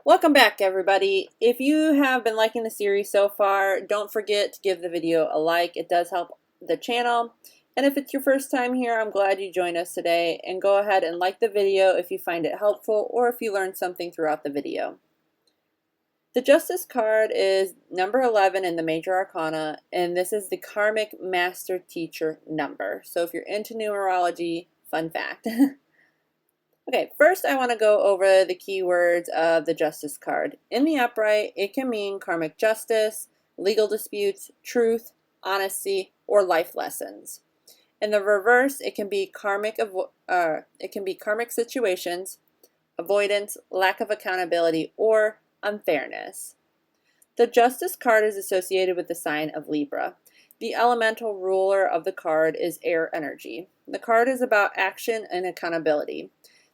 Welcome back, everybody. If you have been liking the series so far, don't forget to give the video a like. It does help the channel. And if it's your first time here, I'm glad you joined us today. And go ahead and like the video if you find it helpful or if you learned something throughout the video. The Justice card is number 11 in the Major Arcana, and this is the karmic master teacher number. So if you're into numerology, fun fact. Okay, first I want to go over the keywords of the Justice card. In the upright, it can mean karmic justice, legal disputes, truth, honesty, or life lessons. In the reverse, it can be karmic situations, avoidance, lack of accountability, or unfairness. The Justice card is associated with the sign of Libra. The elemental ruler of the card is air energy. The card is about action and accountability.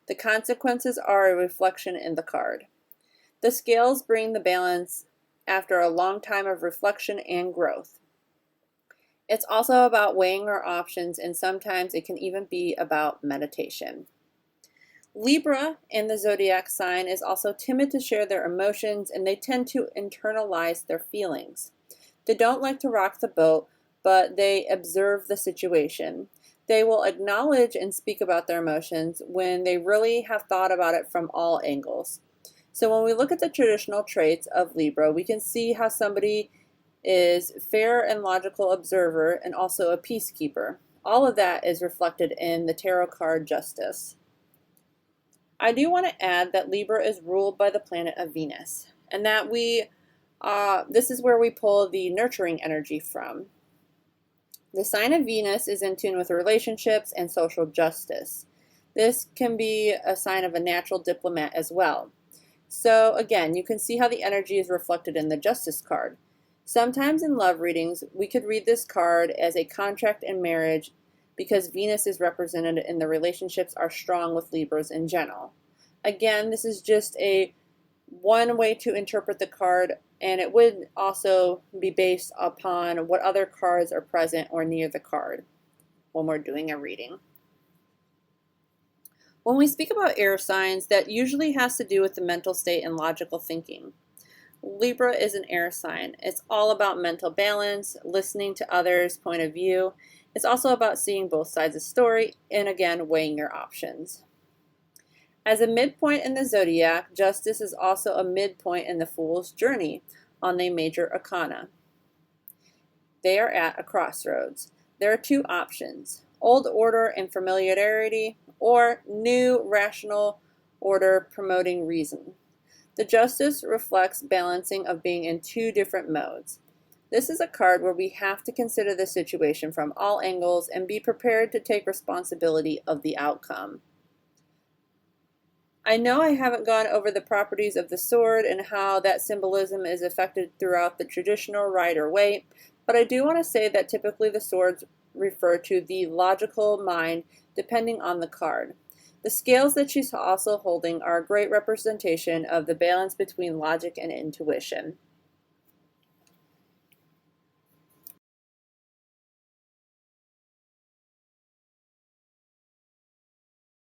The consequences are a reflection in the card. The scales bring the balance after a long time of reflection and growth. It's also about weighing our options, and sometimes it can even be about meditation. Libra in the zodiac sign is also timid to share their emotions, and they tend to internalize their feelings. They don't like to rock the boat, but they observe the situation. They will acknowledge and speak about their emotions when they really have thought about it from all angles. So when we look at the traditional traits of Libra, we can see how somebody is fair and logical observer and also a peacekeeper. All of that is reflected in the tarot card Justice. I do want to add that Libra is ruled by the planet of Venus, and that this is where we pull the nurturing energy from. The sign of Venus is in tune with relationships and social justice. This can be a sign of a natural diplomat as well. So again, you can see how the energy is reflected in the Justice card. Sometimes in love readings, we could read this card as a contract and marriage because Venus is represented and the relationships are strong with Libras in general. Again, this is just one way to interpret the card, and it would also be based upon what other cards are present or near the card when we're doing a reading. When we speak about air signs, that usually has to do with the mental state and logical thinking. Libra is an air sign. It's all about mental balance, listening to others' point of view. It's also about seeing both sides of the story and, again, weighing your options. As a midpoint in the zodiac, Justice is also a midpoint in the Fool's journey on the Major Arcana. They are at a crossroads. There are two options: old order and familiarity, or new rational order promoting reason. The Justice reflects balancing of being in two different modes. This is a card where we have to consider the situation from all angles and be prepared to take responsibility of the outcome. I know I haven't gone over the properties of the sword and how that symbolism is affected throughout the traditional Rider-Waite, but I do want to say that typically the swords refer to the logical mind depending on the card. The scales that she's also holding are a great representation of the balance between logic and intuition.